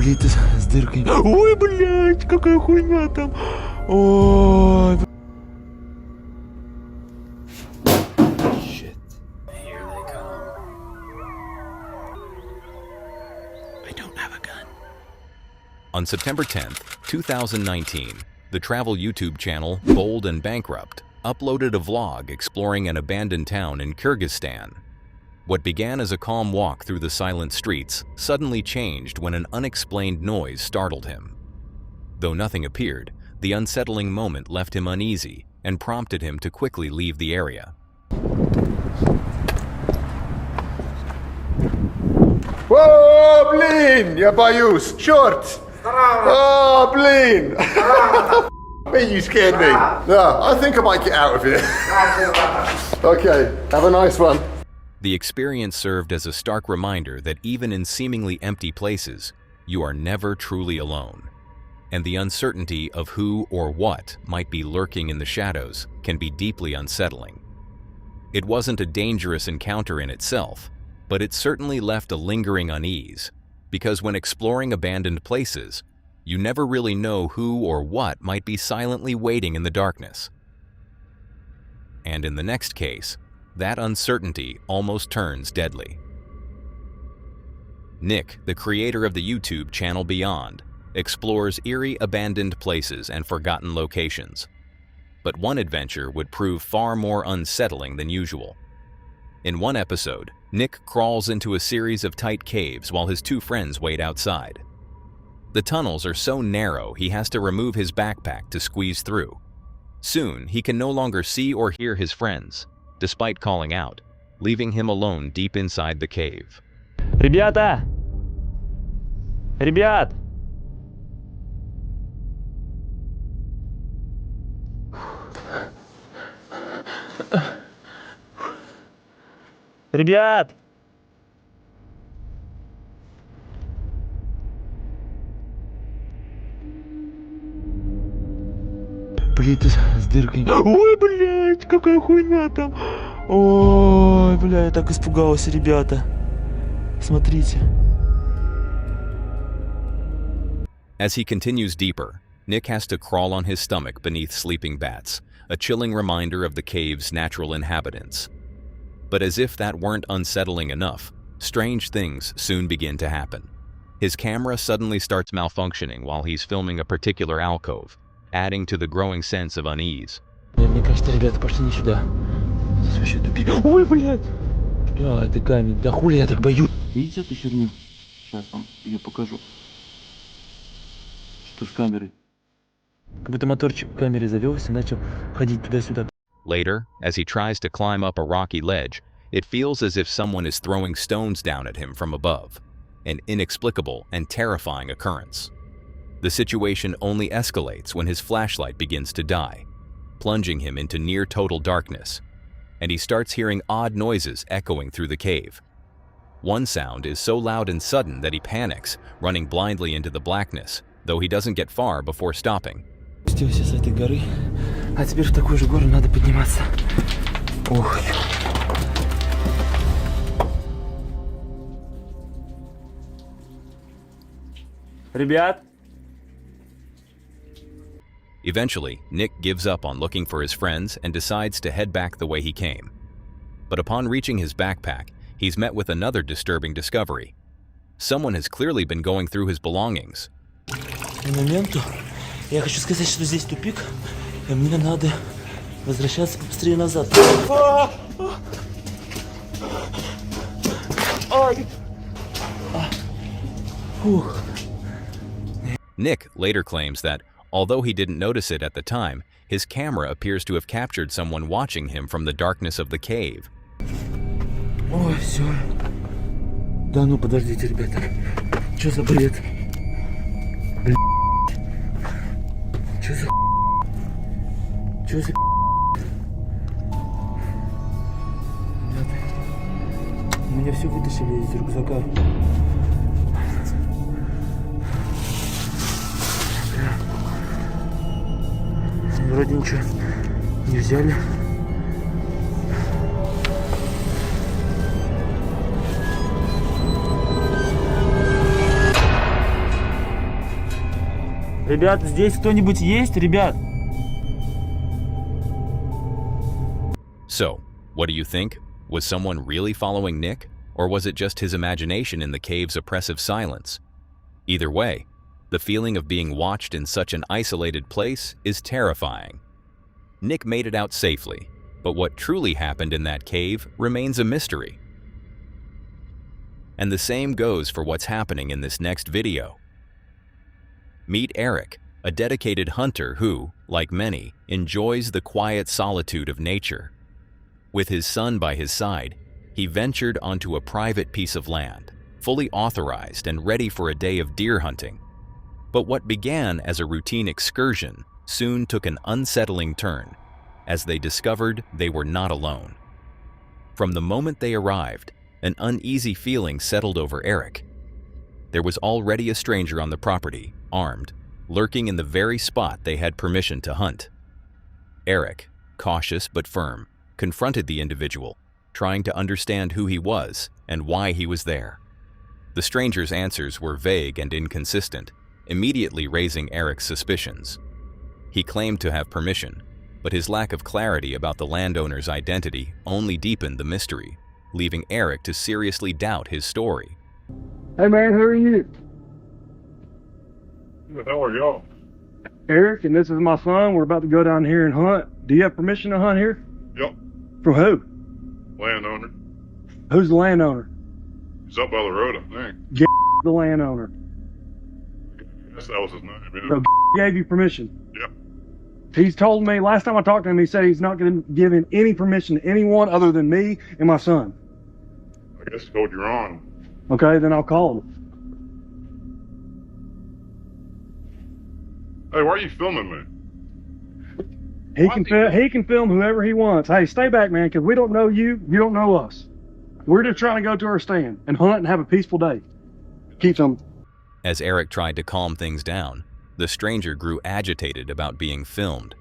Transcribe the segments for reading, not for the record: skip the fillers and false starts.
Блин, ты с дыркой. Ой, блядь, какая хуйня там. Ой. Shit. Here they come. I don't have a gun. On September 10th, 2019, the travel YouTube channel Bold and Bankrupt uploaded a vlog exploring an abandoned town in Kyrgyzstan. What began as a calm walk through the silent streets suddenly changed when an unexplained noise startled him. Though nothing appeared, the unsettling moment left him uneasy and prompted him to quickly leave the area. О, блин, я боюсь, черт! Oh, блин! Man, you scared me. No, I think I might get out of here. Okay, have a nice one. The experience served as a stark reminder that even in seemingly empty places, you are never truly alone. And the uncertainty of who or what might be lurking in the shadows can be deeply unsettling. It wasn't a dangerous encounter in itself, but it certainly left a lingering unease, because when exploring abandoned places, you never really know who or what might be silently waiting in the darkness. And in the next case, that uncertainty almost turns deadly. Nick, the creator of the YouTube channel Beyond, explores eerie abandoned places and forgotten locations. But one adventure would prove far more unsettling than usual. In one episode, Nick crawls into a series of tight caves while his two friends wait outside. The tunnels are so narrow he has to remove his backpack to squeeze through. Soon, he can no longer see or hear his friends, despite calling out, leaving him alone deep inside the cave. Ребята! Ребят! Ребят! Блин, ты с дыркой. Ой, блядь, какая хуйня там. Ой, бля, я так испугался, ребята. Смотрите. As he continues deeper, Nick has to crawl on his stomach beneath sleeping bats, a chilling reminder of the cave's natural inhabitants. But as if that weren't unsettling enough, strange things soon begin to happen. His camera suddenly starts malfunctioning while he's filming a particular alcove, adding to the growing sense of unease. Мне кажется, ребята, пошли не сюда. Здесь вообще тупик. Ой, блядь! Бля, это камень. Да хули я так боюсь? Видите эту херню? Сейчас вам ее покажу. Что с камерой? Как будто моторчик в камере завелся и начал ходить туда-сюда. Later, as he tries to climb up a rocky ledge, it feels as if someone is throwing stones down at him from above, an inexplicable and terrifying occurrence. The situation only escalates when his flashlight begins to die, plunging him into near-total darkness, and he starts hearing odd noises echoing through the cave. One sound is so loud and sudden that he panics, running blindly into the blackness, though he doesn't get far before stopping. Спустился с этой горы, а теперь в такую же гору надо подниматься. Ох. Ребят! Eventually, Nick gives up on looking for his friends and decides to head back the way he came. But upon reaching his backpack, he's met with another disturbing discovery. Someone has clearly been going through his belongings. Моменту я хочу сказать, что здесь тупик, и мне надо возвращаться побыстрее назад. Nick later claims that, although he didn't notice it at the time, his camera appears to have captured someone watching him from the darkness of the cave. Ой, все. Да ну подождите, ребята. Что за бред? Блядь. Что за... Что за... Ребята. У меня все вытащили из рюкзака. Вроде ничего не взяли. Ребят, здесь кто-нибудь есть, ребят? So, what do you think? Was someone really following Nick? Or was it just his imagination in the cave's oppressive silence? Either way, the feeling of being watched in such an isolated place is terrifying. Nick made it out safely, but what truly happened in that cave remains a mystery. And the same goes for what's happening in this next video. Meet Eric, a dedicated hunter who, like many, enjoys the quiet solitude of nature. With his son by his side, he ventured onto a private piece of land, fully authorized and ready for a day of deer hunting. But what began as a routine excursion soon took an unsettling turn, as they discovered they were not alone. From the moment they arrived, an uneasy feeling settled over Eric. There was already a stranger on the property, armed, lurking in the very spot they had permission to hunt. Eric, cautious but firm, confronted the individual, trying to understand who he was and why he was there. The stranger's answers were vague and inconsistent, immediately raising Eric's suspicions. He claimed to have permission, but his lack of clarity about the landowner's identity only deepened the mystery, leaving Eric to seriously doubt his story. Hey man, who are you? Who the hell are y'all? Eric, and this is my son. We're about to go down here and hunt. Do you have permission to hunt here? Yep. From who? Landowner. Who's the landowner? He's up by the road, I think. The landowner. I guess that was his name, yeah. So gave you permission? Yep. He's told me, last time I talked to him, he said he's not going to give in any permission to anyone other than me and my son. I guess he told you wrong. Okay, then I'll call him. Hey, why are you filming me? He can film whoever he wants. Hey, stay back, man, because we don't know you. You don't know us. We're just trying to go to our stand and hunt and have a peaceful day. Keep them. As Eric tried to calm things down, the stranger grew agitated about being filmed.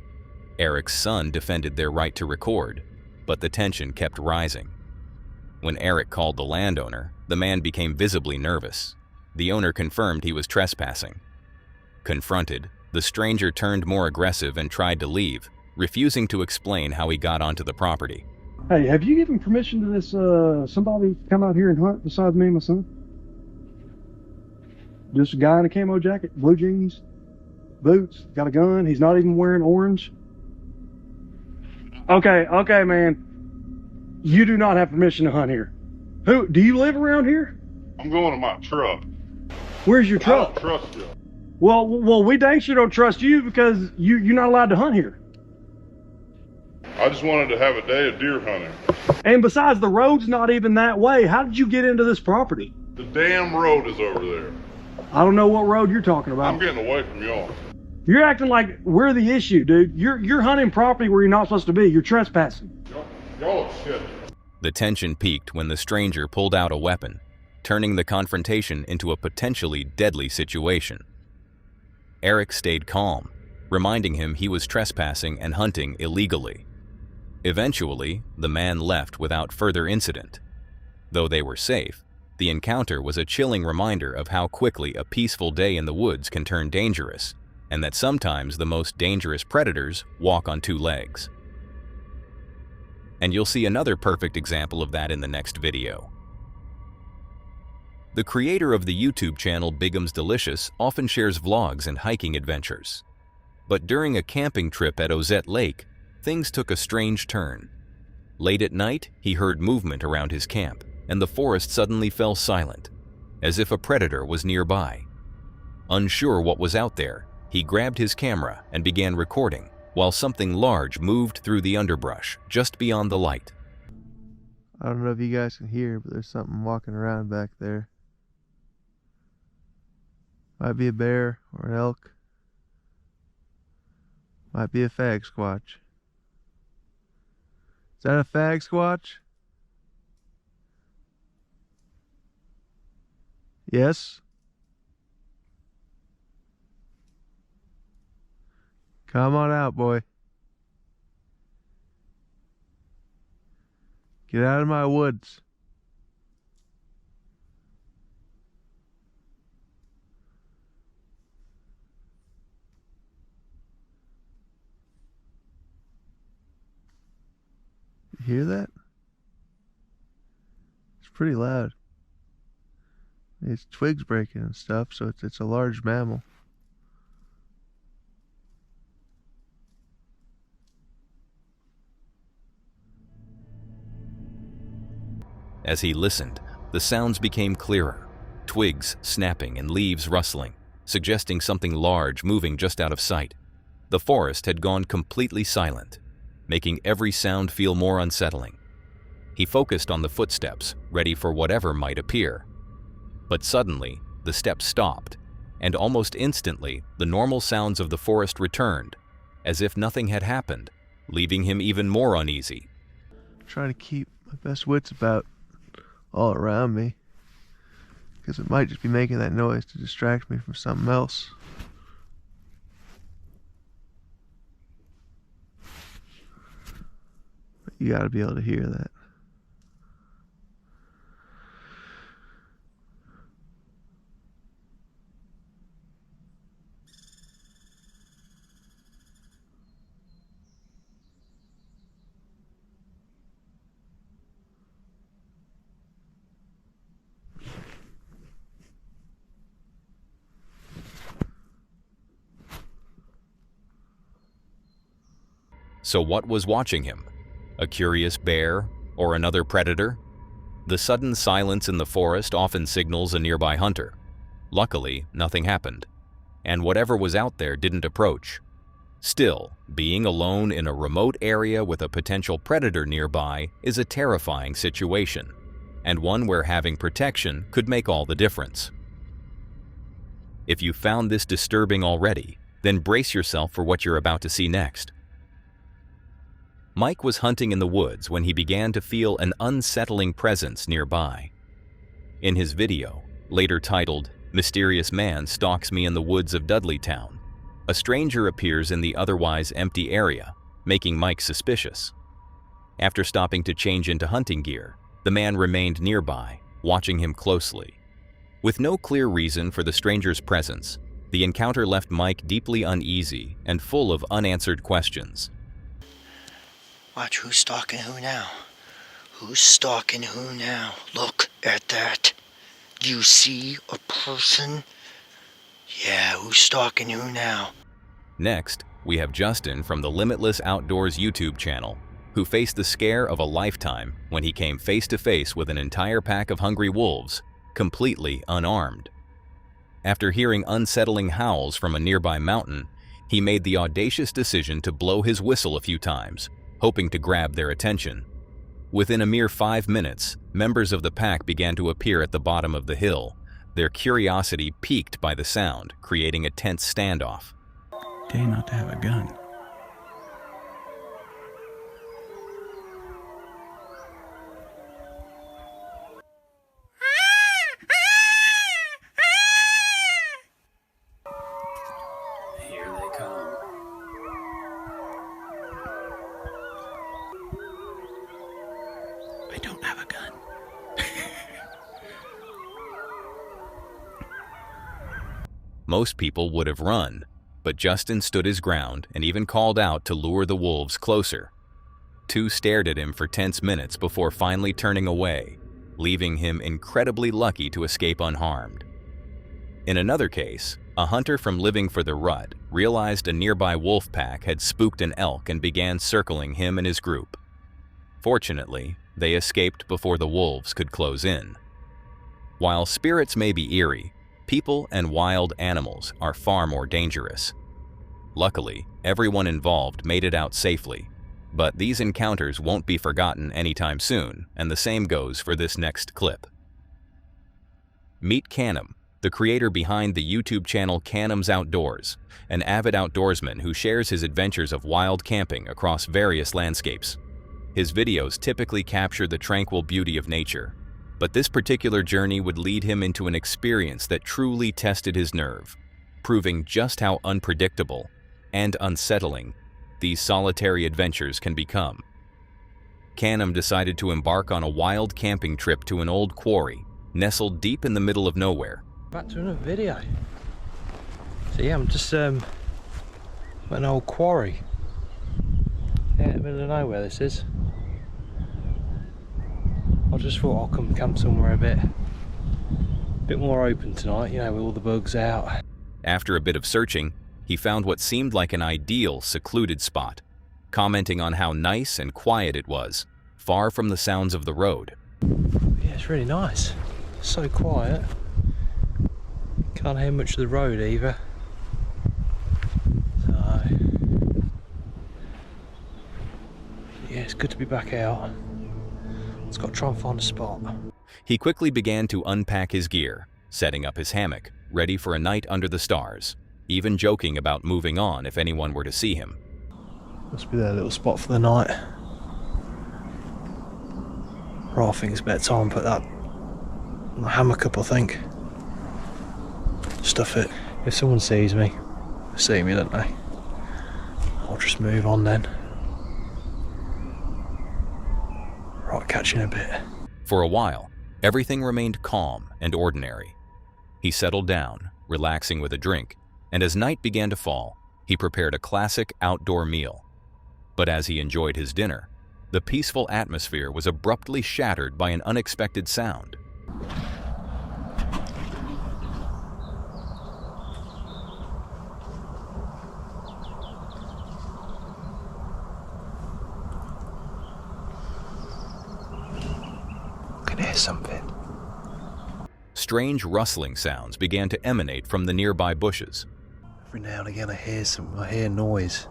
Eric's son defended their right to record, but the tension kept rising. When Eric called the landowner, the man became visibly nervous. The owner confirmed he was trespassing. Confronted, the stranger turned more aggressive and tried to leave, refusing to explain how he got onto the property. Hey, have you given permission to this somebody come out here and hunt besides me and my son? Just a guy in a camo jacket, blue jeans, boots, got a gun. He's not even wearing orange. Okay, man. You do not have permission to hunt here. Who? Do you live around here? I'm going to my truck. Where's your truck? I don't trust you. Well, we dang sure don't trust you because you're not allowed to hunt here. I just wanted to have a day of deer hunting. And besides, the road's not even that way. How did you get into this property? The damn road is over there. I don't know what road you're talking about. I'm getting away from y'all. You're acting like we're the issue, dude. You're hunting property where you're not supposed to be. You're trespassing. Y'all are shit. The tension peaked when the stranger pulled out a weapon, turning the confrontation into a potentially deadly situation. Eric stayed calm, reminding him he was trespassing and hunting illegally. Eventually, the man left without further incident. Though they were safe, the encounter was a chilling reminder of how quickly a peaceful day in the woods can turn dangerous, and that sometimes the most dangerous predators walk on two legs. And you'll see another perfect example of that in the next video. The creator of the YouTube channel Bigum's Delicious often shares vlogs and hiking adventures. But during a camping trip at Ozette Lake, things took a strange turn. Late at night, he heard movement around his camp, and the forest suddenly fell silent, as if a predator was nearby. Unsure what was out there, he grabbed his camera and began recording, while something large moved through the underbrush just beyond the light. I don't know if you guys can hear, but there's something walking around back there. Might be a bear or an elk. Might be a fag squatch. Is that a fag squatch? Yes? Come on out, boy. Get out of my woods. You hear that? It's pretty loud. It's twigs breaking and stuff, so it's a large mammal. As he listened, the sounds became clearer, twigs snapping and leaves rustling, suggesting something large moving just out of sight. The forest had gone completely silent, making every sound feel more unsettling. He focused on the footsteps, ready for whatever might appear. But suddenly, the steps stopped, and almost instantly, the normal sounds of the forest returned, as if nothing had happened, leaving him even more uneasy. I'm trying to keep my best wits about all around me, because it might just be making that noise to distract me from something else. But you gotta be able to hear that. So what was watching him? A curious bear or another predator? The sudden silence in the forest often signals a nearby hunter. Luckily, nothing happened, and whatever was out there didn't approach. Still, being alone in a remote area with a potential predator nearby is a terrifying situation, and one where having protection could make all the difference. If you found this disturbing already, then brace yourself for what you're about to see next. Mike was hunting in the woods when he began to feel an unsettling presence nearby. In his video, later titled, "Mysterious Man Stalks Me in the Woods of Dudleytown," a stranger appears in the otherwise empty area, making Mike suspicious. After stopping to change into hunting gear, the man remained nearby, watching him closely. With no clear reason for the stranger's presence, the encounter left Mike deeply uneasy and full of unanswered questions. Watch who's stalking who now. Who's stalking who now? Look at that. Do you see a person? Yeah, who's stalking who now? Next, we have Justin from the Limitless Outdoors YouTube channel, who faced the scare of a lifetime when he came face to face with an entire pack of hungry wolves, completely unarmed. After hearing unsettling howls from a nearby mountain, he made the audacious decision to blow his whistle a few times, hoping to grab their attention. Within a mere 5 minutes, members of the pack began to appear at the bottom of the hill, their curiosity piqued by the sound, creating a tense standoff. Day not to have a gun. Here they come. I don't have a gun. Most people would have run, but Justin stood his ground and even called out to lure the wolves closer. Two stared at him for tense minutes before finally turning away, leaving him incredibly lucky to escape unharmed. In another case, a hunter from Living for the Rut realized a nearby wolf pack had spooked an elk and began circling him and his group. Fortunately, they escaped before the wolves could close in. While spirits may be eerie, people and wild animals are far more dangerous. Luckily, everyone involved made it out safely, but these encounters won't be forgotten anytime soon, and the same goes for this next clip. Meet Canham, the creator behind the YouTube channel Canham's Outdoors, an avid outdoorsman who shares his adventures of wild camping across various landscapes. His videos typically capture the tranquil beauty of nature, but this particular journey would lead him into an experience that truly tested his nerve, proving just how unpredictable and unsettling these solitary adventures can become. Canham decided to embark on a wild camping trip to an old quarry, nestled deep in the middle of nowhere. Back to another video. So yeah, I'm just an old quarry. Yeah, in the middle of nowhere this is. I just thought I'll come camp somewhere a bit more open tonight, you know, with all the bugs out. After a bit of searching, he found what seemed like an ideal secluded spot, commenting on how nice and quiet it was, far from the sounds of the road. Yeah, it's really nice. It's so quiet. Can't hear much of the road either. So yeah, it's good to be back out. Let's got to try and find a spot. He quickly began to unpack his gear, setting up his hammock, ready for a night under the stars, even joking about moving on if anyone were to see him. Must be their little spot for the night. Right, I think it's about time to put that hammock up, I think. Stuff it. If someone sees me, they see me, don't they? I'll just move on then. Right, catch you in a bit. For a while, everything remained calm and ordinary. He settled down, relaxing with a drink, and as night began to fall, he prepared a classic outdoor meal. But as he enjoyed his dinner, the peaceful atmosphere was abruptly shattered by an unexpected sound. I can hear something. Strange rustling sounds began to emanate from the nearby bushes. Every now and again I hear noise.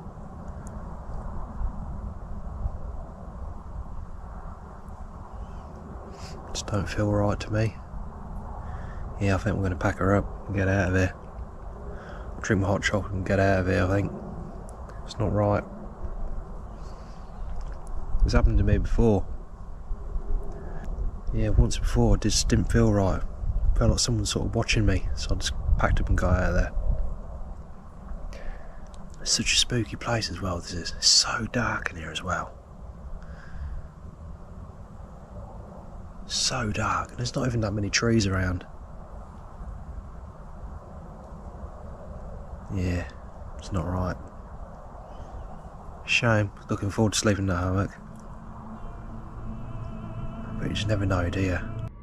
Just don't feel right to me. Yeah, I think we're going to pack her up and get out of here. Drink my hot chocolate and get out of here, I think. It's not right. It's happened to me before. Yeah, once before, I just didn't feel right. Felt like someone sort of watching me, so I just packed up and got out of there. It's such a spooky place as well, this is. It's so dark in here as well. So dark, and there's not even that many trees around. Yeah, it's not right. Shame. Looking forward to sleeping in that hammock. But you just never know, do you?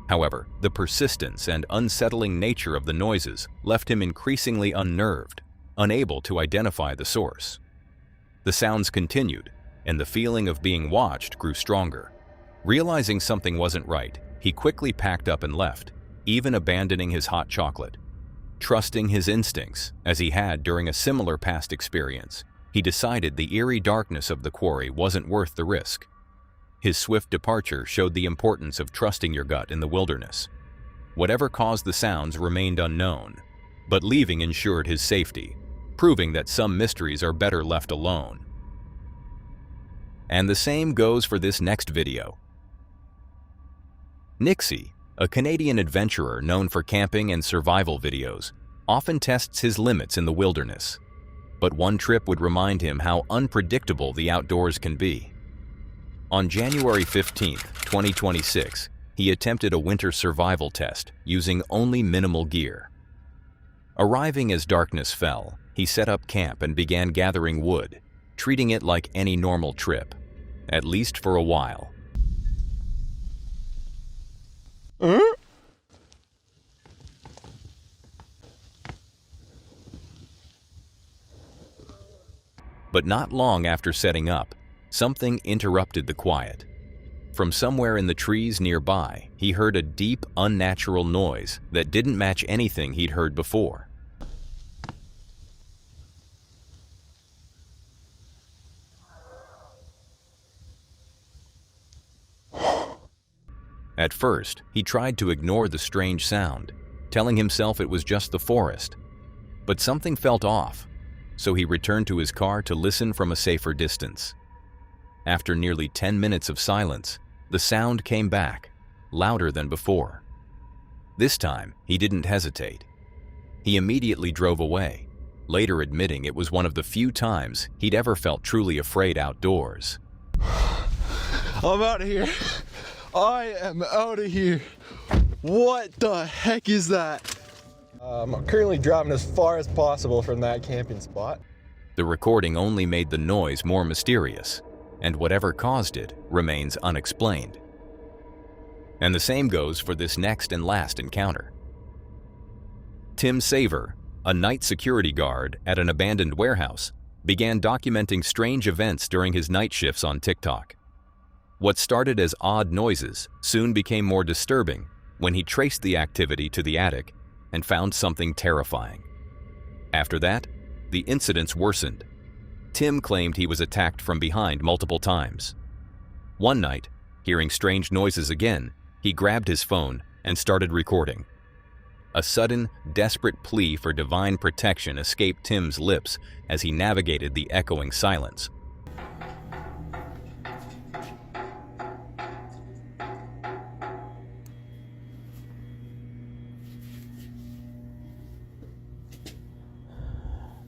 However, the persistence and unsettling nature of the noises left him increasingly unnerved, unable to identify the source. The sounds continued, and the feeling of being watched grew stronger. Realizing something wasn't right, he quickly packed up and left, even abandoning his hot chocolate. Trusting his instincts, as he had during a similar past experience, he decided the eerie darkness of the quarry wasn't worth the risk. His swift departure showed the importance of trusting your gut in the wilderness. Whatever caused the sounds remained unknown, but leaving ensured his safety, proving that some mysteries are better left alone. And the same goes for this next video. Nixie, a Canadian adventurer known for camping and survival videos, often tests his limits in the wilderness. But one trip would remind him how unpredictable the outdoors can be. On January 15, 2026, he attempted a winter survival test using only minimal gear. Arriving as darkness fell, he set up camp and began gathering wood, treating it like any normal trip, at least for a while. But not long after setting up, something interrupted the quiet. From somewhere in the trees nearby, he heard a deep, unnatural noise that didn't match anything he'd heard before. At first, he tried to ignore the strange sound, telling himself it was just the forest. But something felt off, so he returned to his car to listen from a safer distance. After nearly 10 minutes of silence, the sound came back, louder than before. This time, he didn't hesitate. He immediately drove away, later admitting it was one of the few times he'd ever felt truly afraid outdoors. I'm out of here. I am out of here. What the heck is that? I'm currently driving as far as possible from that camping spot. The recording only made the noise more mysterious, and whatever caused it remains unexplained. And the same goes for this next and last encounter. Tim Saver, a night security guard at an abandoned warehouse, began documenting strange events during his night shifts on TikTok. What started as odd noises soon became more disturbing when he traced the activity to the attic and found something terrifying. After that, the incidents worsened. Tim claimed he was attacked from behind multiple times. One night, hearing strange noises again, he grabbed his phone and started recording. A sudden, desperate plea for divine protection escaped Tim's lips as he navigated the echoing silence.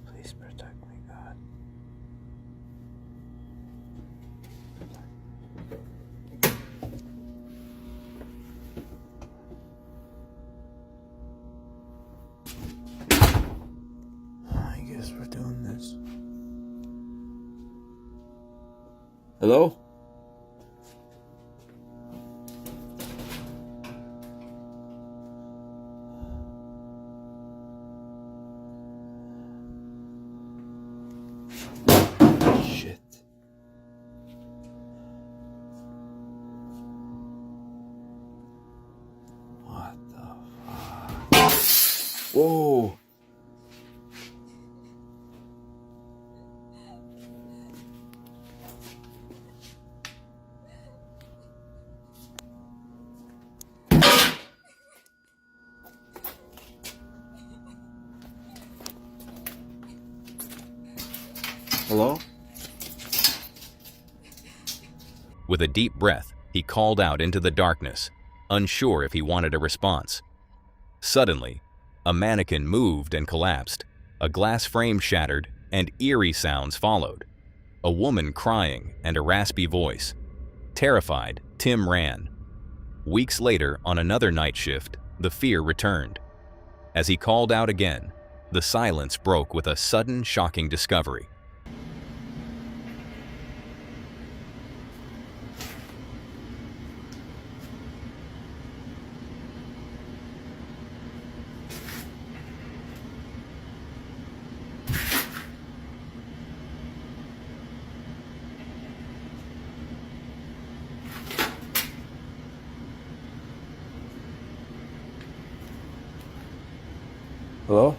Please protect me, God. I guess we're doing this. Hello? Shit. What the fuck? Whoa. Hello? With a deep breath, he called out into the darkness, unsure if he wanted a response. Suddenly, a mannequin moved and collapsed, a glass frame shattered, and eerie sounds followed. A woman crying and a raspy voice. Terrified, Tim ran. Weeks later, on another night shift, the fear returned. As he called out again, the silence broke with a sudden, shocking discovery. Hello?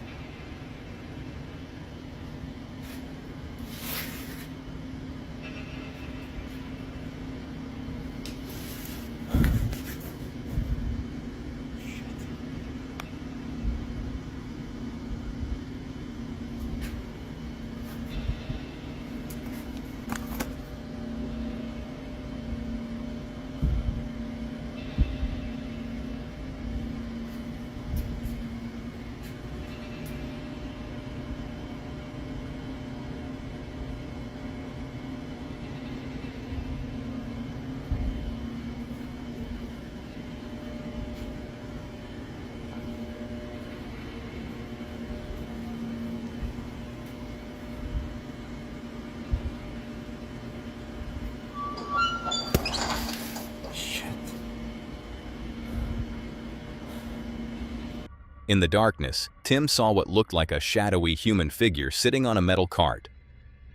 In the darkness, Tim saw what looked like a shadowy human figure sitting on a metal cart.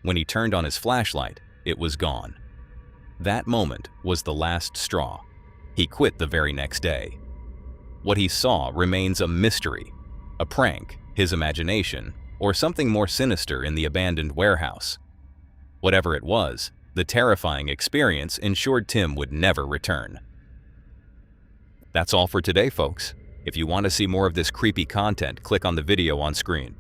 When he turned on his flashlight, it was gone. That moment was the last straw. He quit the very next day. What he saw remains a mystery, a prank, his imagination, or something more sinister in the abandoned warehouse. Whatever it was, the terrifying experience ensured Tim would never return. That's all for today, folks. If you want to see more of this creepy content, click on the video on screen.